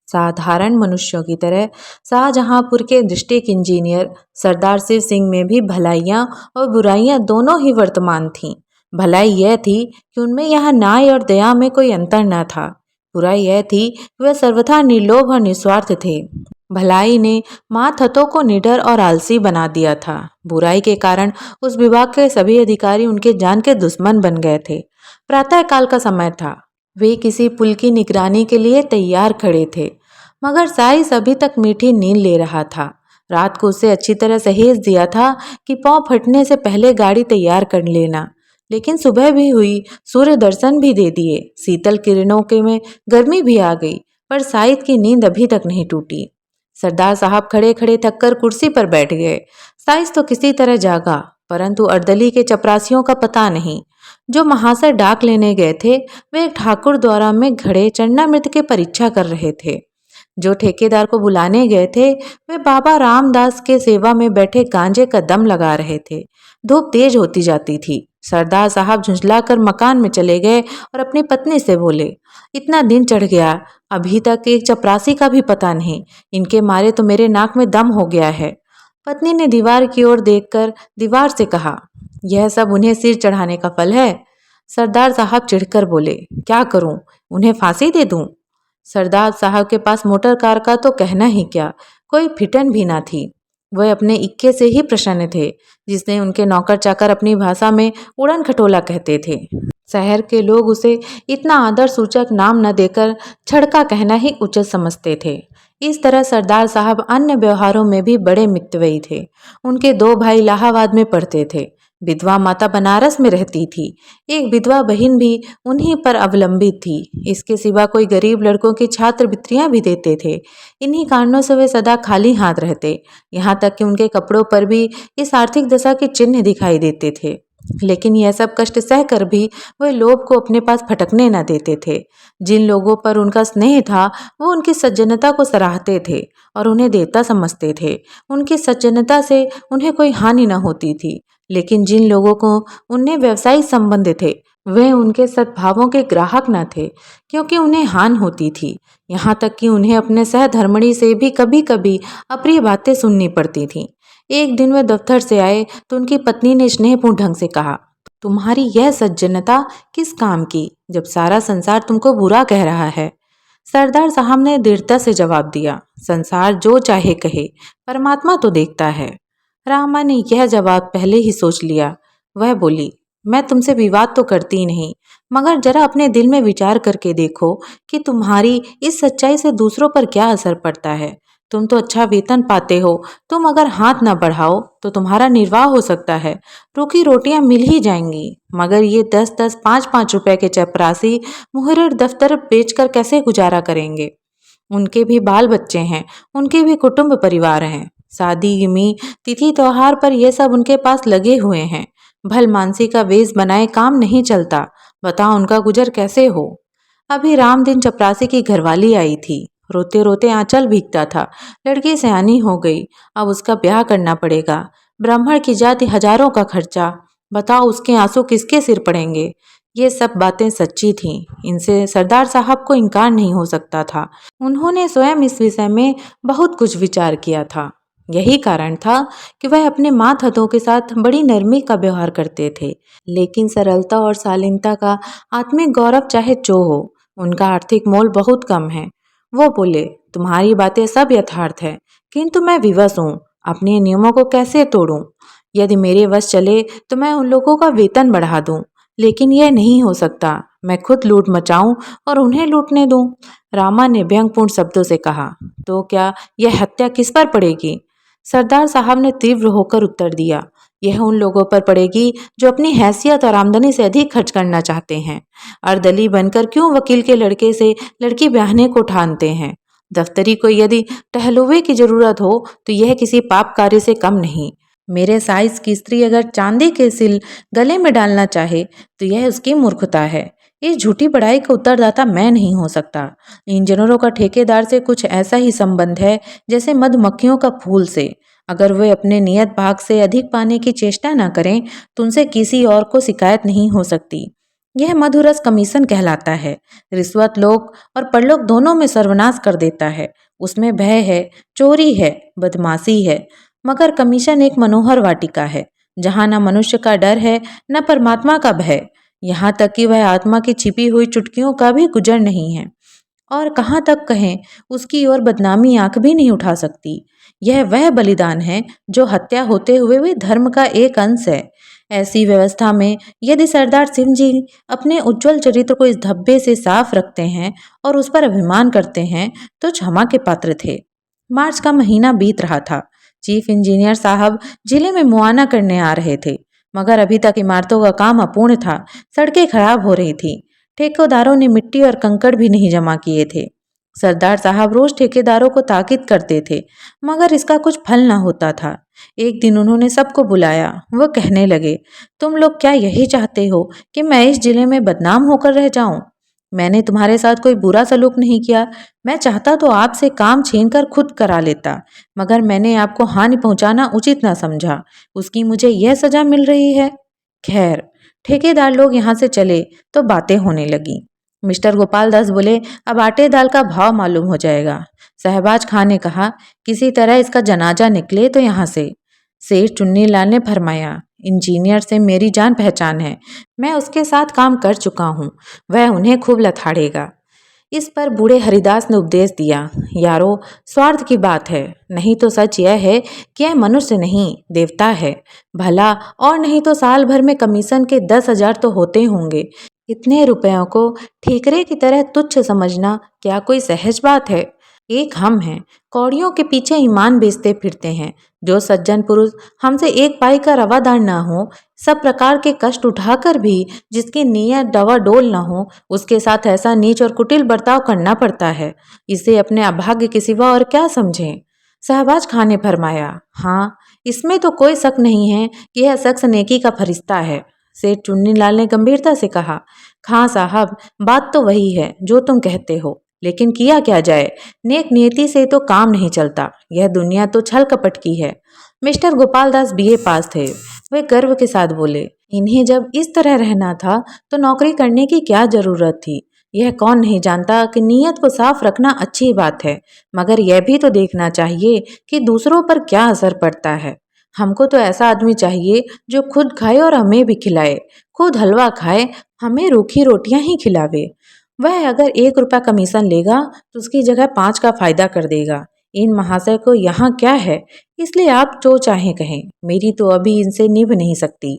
साधारण मनुष्यों की तरह शाहजहांपुर के डिस्ट्रिक्ट इंजीनियर सरदार शिव सिंह में भी भलाइयाँ और बुराइयाँ दोनों ही वर्तमान थीं। भलाई यह थी कि उनमें यहाँ न्याय और दया में कोई अंतर न था। बुराई यह थी कि वह सर्वथा निर्लोभ और निस्वार्थ थे। भलाई ने मातहतों को निडर और आलसी बना दिया था। बुराई के कारण उस विभाग के सभी अधिकारी उनके जान के दुश्मन बन गए थे। प्रातः काल का समय था। वे किसी पुल की निगरानी के लिए तैयार खड़े थे, मगर साइस अभी तक मीठी नींद ले रहा था। रात को उसे अच्छी तरह सहेज दिया था कि पाँव फटने से पहले गाड़ी तैयार कर लेना। लेकिन सुबह भी हुई, सूर्य दर्शन भी दे दिए, शीतल किरणों के में गर्मी भी आ गई, पर साइद की नींद अभी तक नहीं टूटी। सरदार साहब खड़े खड़े थककर कुर्सी पर बैठ गए। साइस तो किसी तरह जागा, परंतु अर्दली के चपरासियों का पता नहीं। जो महाशय डाक लेने गए थे, वे एक ठाकुर द्वारा में घड़े चरणामृत की परीक्षा कर रहे थे। जो ठेकेदार को बुलाने गए थे, वे बाबा रामदास के सेवा में बैठे गांजे का दम लगा रहे थे। धूप तेज होती जाती थी। सरदार साहब झुंझलाकर मकान में चले गए और अपनी पत्नी से बोले, इतना दिन चढ़ गया, अभी तक एक चपरासी का भी पता नहीं। इनके मारे तो मेरे नाक में दम हो गया है। पत्नी ने दीवार की ओर देखकर दीवार से कहा, यह सब उन्हें सिर चढ़ाने का फल है। सरदार साहब चिढ़कर बोले, क्या करूं, उन्हें फांसी दे दूं? सरदार साहब के पास मोटर कार का तो कहना ही क्या, कोई फिटन भी ना थी। वह अपने इक्के से ही प्रसन्न थे, जिसने उनके नौकर चाकर अपनी भाषा में उड़न खटोला कहते थे। शहर के लोग उसे इतना आदर सूचक नाम न देकर छड़का कहना ही उचित समझते थे। इस तरह सरदार साहब अन्य व्यवहारों में भी बड़े मितव्ययी थे। उनके दो भाई इलाहाबाद में पढ़ते थे। विधवा माता बनारस में रहती थी। एक विधवा बहन भी उन्हीं पर अवलंबित थी। इसके सिवा कोई गरीब लड़कों की छात्रवृत्तियां भी देते थे। इन्हीं कारणों से वे सदा खाली हाथ रहते। यहाँ तक कि उनके कपड़ों पर भी इस आर्थिक दशा के चिन्ह दिखाई देते थे। लेकिन यह सब कष्ट सहकर भी वे लोभ को अपने पास फटकने न देते थे। जिन लोगों पर उनका स्नेह था, वो उनकी सज्जनता को सराहते थे और उन्हें देवता समझते थे। उनकी सज्जनता से उन्हें कोई हानि न होती थी। लेकिन जिन लोगों को उन्हें व्यवसायिक संबंध थे, वे उनके सद्भावों के ग्राहक न थे, क्योंकि उन्हें हानि होती थी। यहाँ तक कि उन्हें अपने सहधर्मिणी से भी कभी कभी अप्रिय बातें सुननी पड़ती थीं। एक दिन वे दफ्तर से आए तो उनकी पत्नी ने स्नेहपूर्ण ढंग से कहा, तुम्हारी यह सज्जनता किस काम की, जब सारा संसार तुमको बुरा कह रहा है? सरदार साहब ने दृढ़ता से जवाब दिया, संसार जो चाहे कहे, परमात्मा तो देखता है। रामा ने यह जवाब पहले ही सोच लिया। वह बोली, मैं तुमसे विवाद तो करती नहीं, मगर जरा अपने दिल में विचार करके देखो कि तुम्हारी इस सच्चाई से दूसरों पर क्या असर पड़ता है। तुम तो अच्छा वेतन पाते हो, तुम अगर हाथ न बढ़ाओ तो तुम्हारा निर्वाह हो सकता है, रूखी रोटियां मिल ही जाएंगी। मगर ये 10-10, 5-5 रुपए के चपरासी मुहर्रिर दफ्तर बेचकर कैसे गुजारा करेंगे? उनके भी बाल बच्चे हैं, उनके भी कुटुंब परिवार हैं। शादी गिमी तिथि त्योहार पर ये सब उनके पास लगे हुए हैं। भल मानसी का वेश बनाए काम नहीं चलता। बताओ उनका गुजर कैसे हो? अभी राम दिन चपरासी की घरवाली आई थी। रोते रोते आंचल भीगता था। लड़की सयानी हो गई, अब उसका ब्याह करना पड़ेगा। ब्राह्मण की जाति, हजारों का खर्चा। बताओ उसके आंसू किसके सिर पड़ेंगे? ये सब बातें सच्ची थीं। इनसे सरदार साहब को इनकार नहीं हो सकता था। उन्होंने स्वयं इस विषय में बहुत कुछ विचार किया था। यही कारण था कि वह अपने मातहतों के साथ बड़ी नरमी का व्यवहार करते थे। लेकिन सरलता और शालीनता का आत्मिक गौरव चाहे जो हो, उनका आर्थिक मोल बहुत कम है। वो बोले, तुम्हारी बातें सब यथार्थ है, किंतु मैं विवश हूँ, अपने नियमों को कैसे तोड़ूं? यदि मेरे वश चले तो मैं उन लोगों का वेतन बढ़ा दूं, लेकिन यह नहीं हो सकता। मैं खुद लूट मचाऊं और उन्हें लूटने दूं। रामा ने व्यंग्यपूर्ण शब्दों से कहा, तो क्या यह हत्या किस पर पड़ेगी? सरदार साहब ने तीव्र होकर उत्तर दिया, यह उन लोगों पर पड़ेगी जो अपनी हैसियत और आमदनी से अधिक खर्च करना चाहते हैं। अर्दली बनकर क्यों वकील के लड़के से लड़की ब्याहने को ठानते हैं? दफ्तरी को यदि टहलुए की जरूरत हो तो यह किसी पाप कार्य से कम नहीं। मेरे साइज की स्त्री अगर चांदी के सिल गले में डालना चाहे तो यह उसकी मूर्खता है। इस झूठी पढ़ाई का उत्तरदाता मैं नहीं हो सकता। इंजीनियरों का ठेकेदार से कुछ ऐसा ही संबंध है जैसे मधुमक्खियों का फूल से। अगर वे अपने नियत भाग से अधिक पाने की चेष्टा न करें तो उनसे किसी और को शिकायत नहीं हो सकती। यह मधुरस कमीशन कहलाता है। रिश्वत लोक और परलोक दोनों में सर्वनाश कर देता है। उसमें भय है, चोरी है, बदमाशी है, मगर कमीशन एक मनोहर वाटिका है जहाँ न मनुष्य का डर है न परमात्मा का भय। यहाँ तक कि वह आत्मा की छिपी हुई चुटकियों का भी गुजर नहीं है। और कहाँ तक कहें, उसकी ओर बदनामी आंख भी नहीं उठा सकती। यह वह बलिदान है जो हत्या होते हुए भी धर्म का एक अंश है। ऐसी व्यवस्था में यदि सरदार सिंह जी अपने उज्जवल चरित्र को इस धब्बे से साफ रखते हैं और उस पर अभिमान करते हैं तो क्षमा के पात्र थे। मार्च का महीना बीत रहा था। चीफ इंजीनियर साहब जिले में मुआयना करने आ रहे थे, मगर अभी तक इमारतों का काम अपूर्ण था। सड़कें खराब हो रही थी। ठेकेदारों ने मिट्टी और कंकड़ भी नहीं जमा किए थे। सरदार साहब रोज ठेकेदारों को ताकीद करते थे, मगर इसका कुछ फल न होता था। एक दिन उन्होंने सबको बुलाया। वो कहने लगे, तुम लोग क्या यही चाहते हो कि मैं इस जिले में बदनाम होकर रह जाऊं? मैंने तुम्हारे साथ कोई बुरा सलूक नहीं किया। मैं चाहता तो आपसे काम छीनकर खुद करा लेता, मगर मैंने आपको हानि पहुंचाना उचित न समझा। उसकी मुझे यह सजा मिल रही है। खैर, ठेकेदार लोग यहाँ से चले तो बातें होने लगी। मिस्टर गोपाल दास बोले, अब आटे दाल का भाव मालूम हो जाएगा। शहबाज खां ने कहा, किसी तरह इसका जनाजा निकले तो यहाँ से। सेठ चुन्नी लाल ने फरमाया, इंजीनियर से मेरी जान पहचान है, मैं उसके साथ काम कर चुका हूँ, वह उन्हें खूब लथाड़ेगा। इस पर बूढ़े हरिदास ने उपदेश दिया, यारो, स्वार्थ की बात है, नहीं तो सच यह है कि यह मनुष्य नहीं देवता है। भला और नहीं तो साल भर में कमीशन के 10,000 तो होते होंगे। इतने रुपयों को ठीकरे की तरह तुच्छ समझना क्या कोई सहज बात है? एक हम हैं, कौड़ियों के पीछे ईमान बेचते फिरते हैं। जो सज्जन पुरुष हमसे एक पाई का रवादार न हो, सब प्रकार के कष्ट उठाकर भी जिसकी नीयत डवाडोल न हो, उसके साथ ऐसा नीच और कुटिल बर्ताव करना पड़ता है। इसे अपने अभाग्य के सिवा और क्या समझें? शहबाज खान ने फरमाया, हाँ, इसमें तो कोई शक नहीं है कि यह शख्स नेकी का फरिश्ता है। सेठ चुन्नीलाल ने गंभीरता से कहा, खां साहब, बात तो वही है जो तुम कहते हो, लेकिन किया क्या जाए? नेक नियति से तो काम नहीं चलता। यह दुनिया तो छल कपट की है। मिस्टर गोपाल दास बीए पास थे। वे गर्व के साथ बोले, इन्हें जब इस तरह रहना था तो नौकरी करने की क्या जरूरत थी? यह कौन नहीं जानता कि नीयत को साफ रखना अच्छी बात है, मगर यह भी तो देखना चाहिए कि दूसरों पर क्या असर पड़ता है। हमको तो ऐसा आदमी चाहिए जो खुद खाए और हमें भी खिलाए, खुद हलवा खाए, हमें रूखी रोटियां ही खिलावे। वह अगर 1 रुपया कमीशन लेगा तो उसकी जगह 5 का फायदा कर देगा। इन महाशय को यहाँ क्या है, इसलिए आप जो चाहें कहें, मेरी तो अभी इनसे निभ नहीं सकती।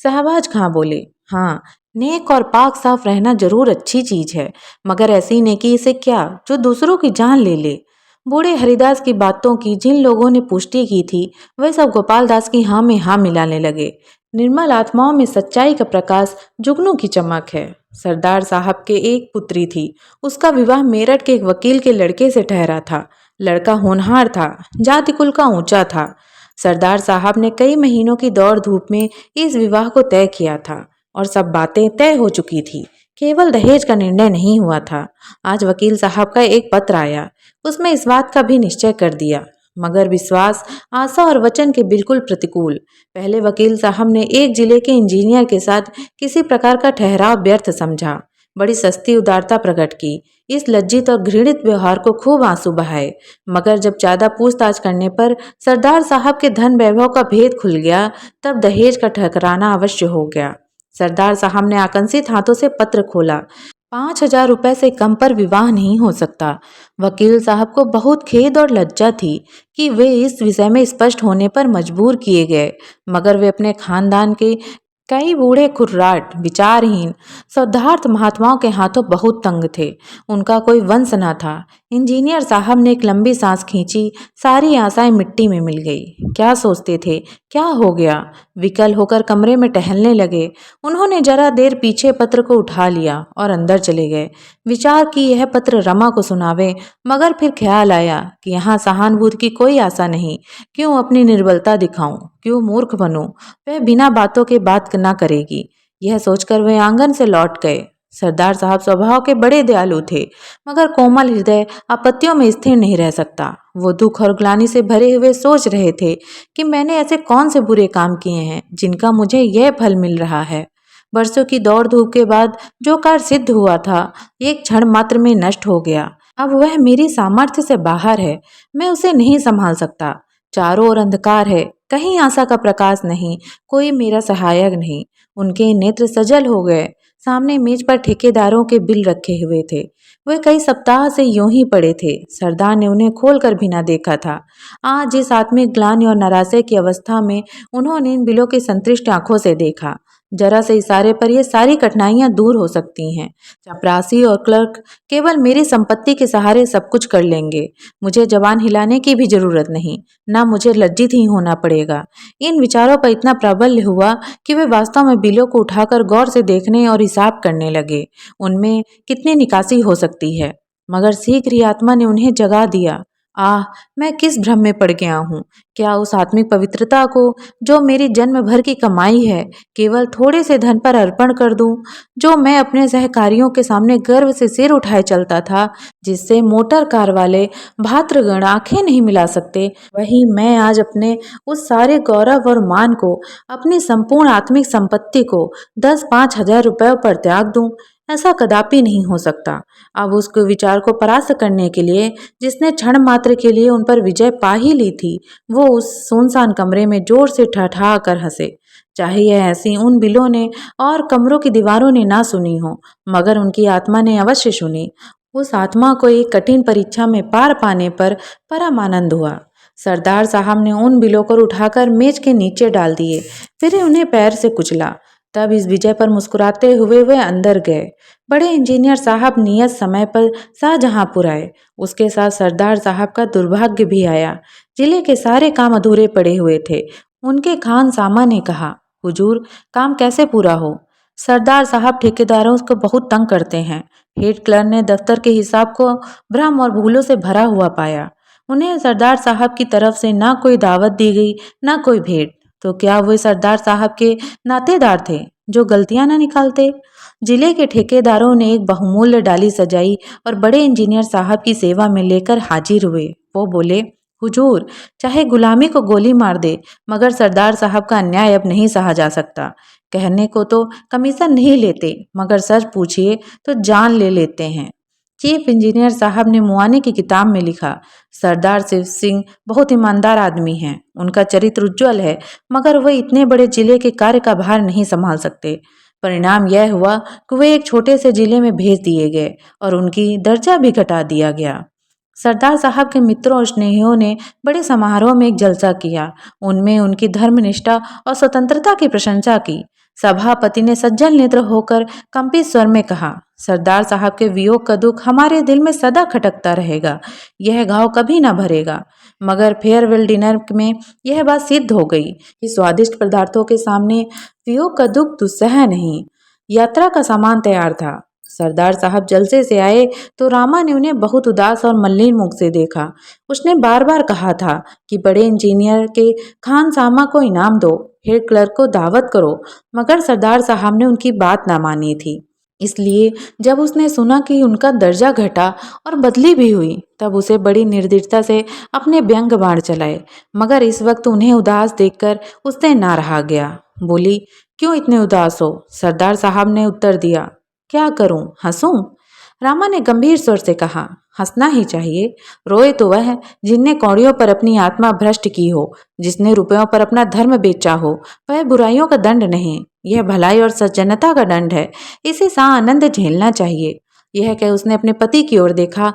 शहबाज खां बोले, हाँ, नेक और पाक साफ रहना जरूर अच्छी चीज है, मगर ऐसी नेकी से क्या जो दूसरों की जान ले ले। बूढ़े हरिदास की बातों की जिन लोगों ने पुष्टि की थी, वे सब गोपाल दास की हाँ में हाँ मिलाने लगे। निर्मल आत्माओं में सच्चाई का प्रकाश, जुगनू की चमक है। सरदार साहब के एक पुत्री थी। उसका विवाह मेरठ के एक वकील के लड़के से ठहरा था। लड़का होनहार था, जाति कुल का ऊंचा था। सरदार साहब ने कई महीनों की दौड़ धूप में इस विवाह को तय किया था और सब बातें तय हो चुकी थी। केवल दहेज का निर्णय नहीं हुआ था। आज वकील साहब का एक पत्र आया, उसमें इस बात का भी निश्चय कर दिया, मगर विश्वास, आशा और वचन के बिल्कुल प्रतिकूल। पहले वकील साहब ने एक जिले के इंजीनियर के साथ किसी प्रकार का ठहराव व्यर्थ समझा, बड़ी सस्ती उदारता प्रकट की, इस लज्जित और घृणित व्यवहार को खूब आंसू बहाए। मगर जब ज्यादा पूछताछ करने पर सरदार साहब के धन वैभव का भेद खुल गया, तब दहेज का ठकराना अवश्य हो गया। सरदार साहब ने आकंसित हाथों से पत्र खोला। 5,000 रुपए से कम पर विवाह नहीं हो सकता। वकील साहब को बहुत खेद और लज्जा थी कि वे इस विषय में स्पष्ट होने पर मजबूर किए गए, मगर वे अपने खानदान के कई बूढ़े कुर्राट, विचारहीन, सौदार्थ महात्माओं के हाथों बहुत तंग थे। उनका कोई वंश न था। इंजीनियर साहब ने एक लंबी सांस खींची। सारी आशाएं मिट्टी में मिल गई। क्या सोचते थे, क्या हो गया? विकल होकर कमरे में टहलने लगे। उन्होंने जरा देर पीछे पत्र को उठा लिया और अंदर चले गए। विचार कि यह पत्र रमा को सुनावे, मगर फिर ख्याल आया कि यहाँ सहानुभूति की कोई आशा नहीं। क्यों अपनी निर्बलता दिखाऊं, क्यों मूर्ख बनूं? वह बिना बातों के बात ना करेगी। यह सोचकर वे आंगन से लौट गए। सरदार साहब स्वभाव के बड़े दयालु थे, मगर कोमल हृदय आपत्तियों में स्थिर नहीं रह सकता। वो दुख और ग्लानि से भरे हुए सोच रहे थे कि मैंने ऐसे कौन से बुरे काम किए हैं जिनका मुझे यह फल मिल रहा है। वर्षों की दौड़ धूप के बाद जो कार्य सिद्ध हुआ था, एक क्षण मात्र में नष्ट हो गया। अब वह मेरी सामर्थ्य से बाहर है, मैं उसे नहीं संभाल सकता। चारों ओर अंधकार है, कहीं आशा का प्रकाश नहीं, कोई मेरा सहायक नहीं। उनके नेत्र सजल हो गए। सामने मेज पर ठेकेदारों के बिल रखे हुए थे। वे कई सप्ताह से यूं ही पड़े थे। सरदार ने उन्हें खोल कर भी ना देखा था। आज इस आत्मिक ग्लानि और नराशे की अवस्था में उन्होंने इन बिलों की संतुष्ट आंखों से देखा। जरा से इशारे पर ये सारी कठिनाइयां दूर हो सकती हैं। चपरासी और क्लर्क केवल मेरी संपत्ति के सहारे सब कुछ कर लेंगे। मुझे जबान हिलाने की भी जरूरत नहीं, ना मुझे लज्जित ही होना पड़ेगा। इन विचारों पर इतना प्राबल्य हुआ कि वे वास्तव में बिलों को उठाकर गौर से देखने और हिसाब करने लगे। उनमें कितनी निकासी हो सकती है। मगर शीघ्र ही आत्मा ने उन्हें जगा दिया। आह, मैं किस भ्रम में पड़ गया हूँ। क्या उस आत्मिक पवित्रता को, जो मेरी जन्म भर की कमाई है, केवल थोड़े से धन पर अर्पण कर दूं? जो मैं अपने सहकारियों के सामने गर्व से सिर उठाए चलता था, जिससे मोटर कार वाले भातृगण आंखें नहीं मिला सकते, वही मैं आज अपने उस सारे गौरव और मान को, अपनी संपूर्ण आत्मिक संपत्ति को 10-5 हजार रुपयों पर त्याग दूं? ऐसा कदापि नहीं हो सकता। अब उसके विचार को परास्त करने के लिए, जिसने क्षण मात्र के लिए उन पर विजय पा ही ली थी, वो उस सुनसान कमरे में जोर से ठठा कर हंसे। चाहे यह ऐसी उन बिलों ने और कमरों की दीवारों ने ना सुनी हो, मगर उनकी आत्मा ने अवश्य सुनी। उस आत्मा को एक कठिन परीक्षा में पार पाने पर परम आनंद हुआ। सरदार साहब ने उन बिलों को उठाकर मेज के नीचे डाल दिए, फिर उन्हें पैर से कुचला। तब इस विजय पर मुस्कुराते हुए वे अंदर गए। बड़े इंजीनियर साहब नियत समय पर शाहजहांपुर आए। उसके साथ सरदार साहब का दुर्भाग्य भी आया। जिले के सारे काम अधूरे पड़े हुए थे। उनके खान सामा ने कहा, हुजूर, काम कैसे पूरा हो? सरदार साहब ठेकेदारों को बहुत तंग करते हैं। हेड क्लर्क ने दफ्तर के हिसाब को भ्रम और भूलों से भरा हुआ पाया। उन्हें सरदार साहब की तरफ से ना कोई दावत दी गई, ना कोई भेंट। तो क्या वे सरदार साहब के नातेदार थे जो गलतियां ना निकालते? जिले के ठेकेदारों ने एक बहुमूल्य डाली सजाई और बड़े इंजीनियर साहब की सेवा में लेकर हाजिर हुए। वो बोले, हुजूर, चाहे गुलामी को गोली मार दे, मगर सरदार साहब का अन्याय अब नहीं सहा जा सकता। कहने को तो कमीशन नहीं लेते, मगर सच पूछिए तो जान ले लेते हैं। चीफ इंजीनियर साहब ने मुआने की किताब में लिखा, सरदार शिव सिंह बहुत ईमानदार आदमी हैं। उनका चरित्र उज्जवल है, मगर वे इतने बड़े जिले के कार्य का भार नहीं संभाल सकते। परिणाम यह हुआ कि वे एक छोटे से जिले में भेज दिए गए और उनकी दर्जा भी घटा दिया गया। सरदार साहब के मित्रों और स्नेहियों ने बड़े समारोह में एक जलसा किया। उनमें उनकी धर्मनिष्ठा और स्वतंत्रता की प्रशंसा की। सभापति ने सज्जन नेत्र होकर कंपित स्वर में कहा, सरदार साहब के वियोग का दुख हमारे दिल में सदा खटकता रहेगा। यह घाव कभी ना भरेगा। मगर फेयरवेल डिनर में यह बात सिद्ध हो गई कि स्वादिष्ट पदार्थों के सामने वियोग का दुख दुस्सह नहीं। यात्रा का सामान तैयार था। सरदार साहब जलसे से आए तो रामा ने उन्हें बहुत उदास और मलिन मुख से देखा। उसने बार बार कहा था कि बड़े इंजीनियर के खान सामा को इनाम दो, हेड क्लर्क को दावत करो, मगर सरदार साहब ने उनकी बात ना मानी थी। इसलिए जब उसने सुना कि उनका दर्जा घटा और बदली भी हुई, तब उसे बड़ी निर्दयता से अपने व्यंग्य बाण चलाए। मगर इस वक्त उन्हें उदास देखकर उससे ना रहा गया। बोली, क्यों इतने उदास हो? सरदार साहब ने उत्तर दिया, क्या करूं, हंसूं? रामा ने गंभीर स्वर से कहा, हंसना ही चाहिए। रोए तो वह जिनने कौड़ियों पर अपनी आत्मा भ्रष्ट की हो, जिसने रुपयों पर अपना धर्म बेचा हो। वह बुराइयों का दंड नहीं, यह भलाई और सज्जनता का दंड है। इसे सा आनंद झेलना चाहिए। यह कह उसने अपने पति की ओर देखा।